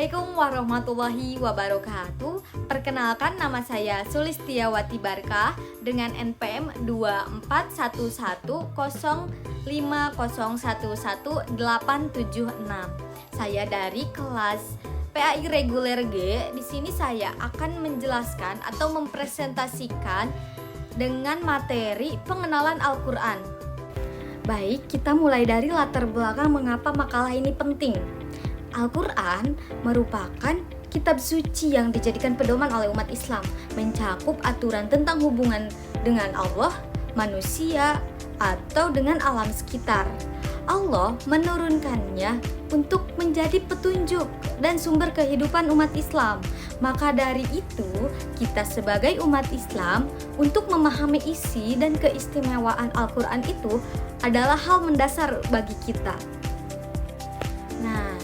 Assalamualaikum warahmatullahi wabarakatuh. Perkenalkan, nama saya Sulistiawati Barkah dengan NPM 2411050111876. Saya dari kelas PAI reguler G. Di sini saya akan menjelaskan atau mempresentasikan dengan materi pengenalan Al-Qur'an. Baik, kita mulai dari latar belakang mengapa makalah ini penting. Al-Qur'an merupakan kitab suci yang dijadikan pedoman oleh umat Islam, mencakup aturan tentang hubungan dengan Allah, manusia, atau dengan alam sekitar. Allah menurunkannya untuk menjadi petunjuk dan sumber kehidupan umat Islam. Maka dari itu, kita sebagai umat Islam untuk memahami isi dan keistimewaan Al-Qur'an itu adalah hal mendasar bagi kita. Nah,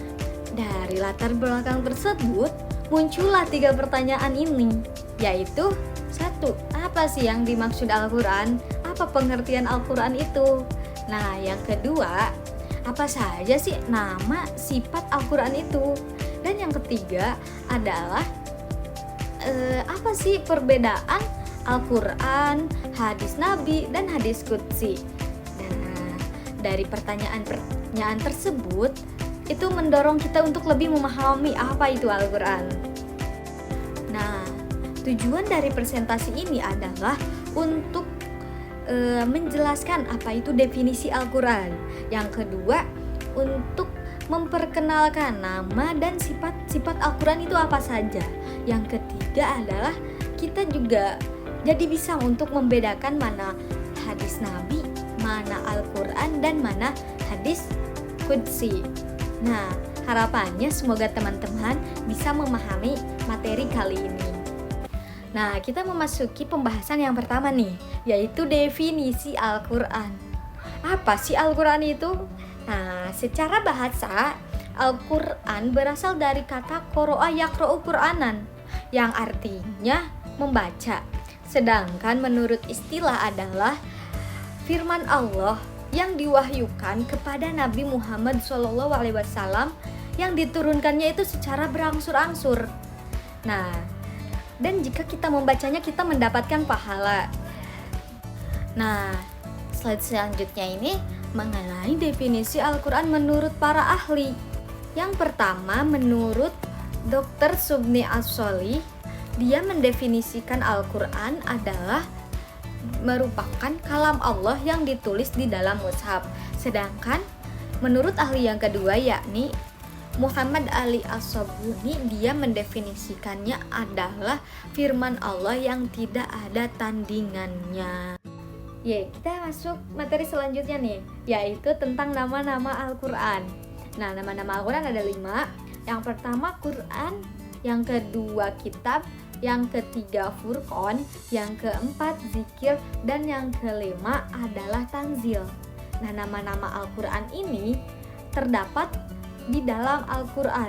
dari latar belakang tersebut muncullah 3 pertanyaan ini, yaitu 1. Apa sih yang dimaksud Al-Qur'an? Apa pengertian Al-Qur'an itu? Nah, yang kedua, apa saja sih nama sifat Al-Qur'an itu? Dan yang ketiga adalah apa sih perbedaan Al-Qur'an, hadis Nabi, dan hadis Qudsi? Nah, dari pertanyaan tersebut itu mendorong kita untuk lebih memahami apa itu Al-Qur'an. Nah, tujuan dari presentasi ini adalah untuk menjelaskan apa itu definisi Al-Qur'an. Yang kedua, untuk memperkenalkan nama dan sifat-sifat Al-Qur'an itu apa saja. Yang ketiga adalah kita juga jadi bisa untuk membedakan mana hadis Nabi, mana Al-Qur'an, dan mana hadis Qudsi. Nah, harapannya semoga teman-teman bisa memahami materi kali ini. Nah, kita memasuki pembahasan yang pertama nih, yaitu definisi Al-Qur'an. Apa sih Al-Qur'an itu? Nah, secara bahasa, Al-Qur'an berasal dari kata qoro'a yaqra'u Qur'anan, yang artinya membaca. Sedangkan menurut istilah adalah firman Allah yang diwahyukan kepada Nabi Muhammad SAW yang diturunkannya itu secara berangsur-angsur. Nah, dan jika kita membacanya kita mendapatkan pahala. Nah, slide selanjutnya ini mengenai definisi Al-Qur'an menurut para ahli. Yang pertama, menurut Dr. Subni As-Solih, dia mendefinisikan Al-Qur'an adalah merupakan kalam Allah yang ditulis di dalam mushaf. Sedangkan menurut ahli yang kedua, yakni Muhammad Ali As-Sabuni, dia mendefinisikannya adalah firman Allah yang tidak ada tandingannya. Kita masuk materi selanjutnya nih, yaitu tentang nama-nama Al-Qur'an. Nah, nama-nama Al-Qur'an ada 5. Yang pertama Qur'an, yang kedua kitab, yang ketiga Furqan, yang keempat zikir, dan yang kelima adalah tanzil. Nah, nama-nama Al-Qur'an ini terdapat di dalam Al-Qur'an.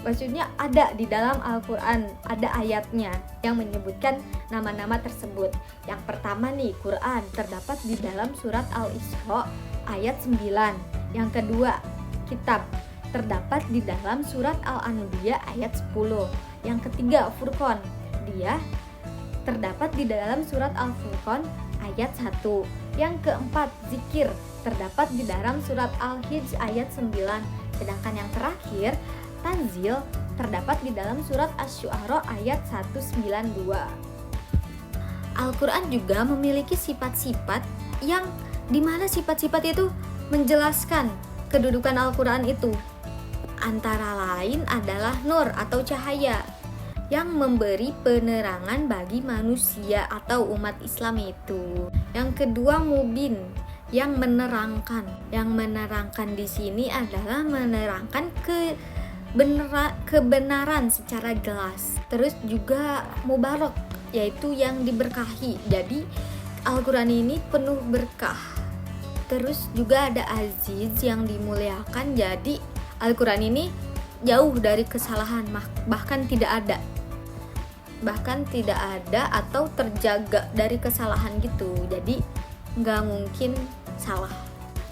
Maksudnya ada di dalam Al-Qur'an, ada ayatnya yang menyebutkan nama-nama tersebut. Yang pertama nih, Qur'an terdapat di dalam surat Al-Isra ayat 9. Yang kedua, kitab terdapat di dalam surat Al-Anbiya ayat 10. Yang ketiga, Furqan, dia terdapat di dalam surat Al-Furqan ayat 1. Yang keempat, zikir, terdapat di dalam surat Al-Hijj ayat 9. Sedangkan yang terakhir, tanzil, terdapat di dalam surat Asy-Syu'ara ayat 192. Al-Qur'an juga memiliki sifat-sifat yang dimana sifat-sifat itu menjelaskan kedudukan Al-Qur'an itu. Antara lain adalah nur atau cahaya yang memberi penerangan bagi manusia atau umat Islam itu. Yang kedua, mubin, yang menerangkan. Yang menerangkan di sini adalah menerangkan kebenaran secara jelas. Terus juga mubarak, yaitu yang diberkahi. Jadi Al-Qur'an ini penuh berkah. Terus juga ada aziz, yang dimuliakan. Jadi Al-Qur'an ini jauh dari kesalahan, bahkan tidak ada atau terjaga dari kesalahan gitu. Jadi nggak mungkin salah.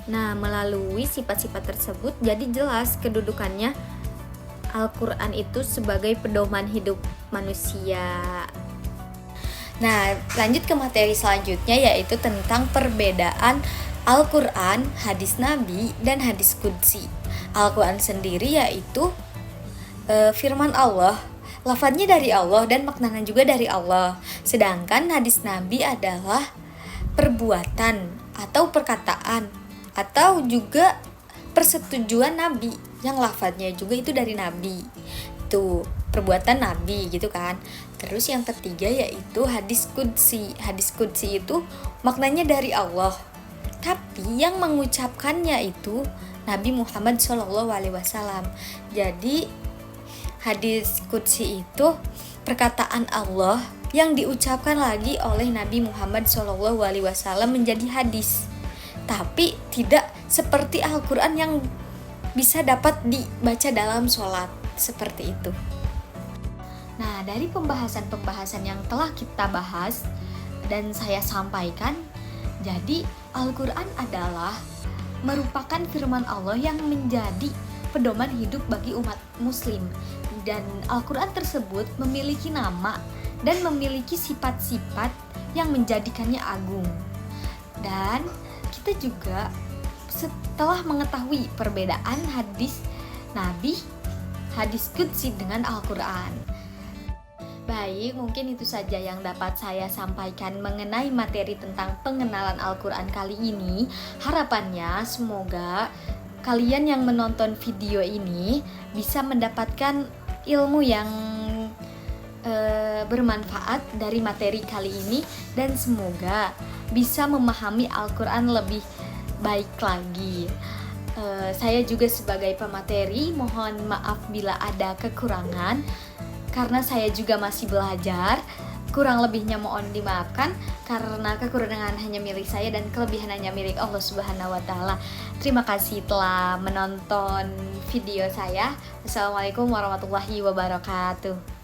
Nah, melalui sifat-sifat tersebut jadi jelas kedudukannya Al-Quran itu sebagai pedoman hidup manusia. Nah, lanjut ke materi selanjutnya, yaitu tentang perbedaan Al-Quran, hadis Nabi, dan hadis Qudsi. Al-Quran sendiri yaitu firman Allah, lafadznya dari Allah dan maknanya juga dari Allah. Sedangkan hadis Nabi adalah perbuatan atau perkataan atau juga persetujuan Nabi yang lafadznya juga itu dari Nabi. Itu perbuatan Nabi gitu kan. Terus yang ketiga yaitu hadis Qudsi. Hadis Qudsi itu maknanya dari Allah, tapi yang mengucapkannya itu Nabi Muhammad SAW. Jadi hadis Qudsi itu perkataan Allah yang diucapkan lagi oleh Nabi Muhammad SAW menjadi hadis, tapi tidak seperti Al-Quran yang bisa dapat dibaca dalam sholat seperti itu. Nah, dari pembahasan-pembahasan yang telah kita bahas dan saya sampaikan, jadi Al-Quran adalah merupakan firman Allah yang menjadi pedoman hidup bagi umat muslim. Dan Al-Quran tersebut memiliki nama dan memiliki sifat-sifat yang menjadikannya agung. Dan kita juga setelah mengetahui perbedaan hadis Nabi, hadis Qudsi dengan Al-Quran. Baik, mungkin itu saja yang dapat saya sampaikan mengenai materi tentang pengenalan Al-Quran kali ini. Harapannya semoga kalian yang menonton video ini bisa mendapatkan ilmu yang bermanfaat dari materi kali ini, dan semoga bisa memahami Al-Quran lebih baik lagi. Saya juga sebagai pemateri mohon maaf bila ada kekurangan, karena saya juga masih belajar. Kurang lebihnya mohon dimaafkan, karena kekurangan hanya milik saya dan kelebihan hanya milik Allah Subhanahu wa Ta'ala. Terima kasih telah menonton video saya. Assalamualaikum warahmatullahi wabarakatuh.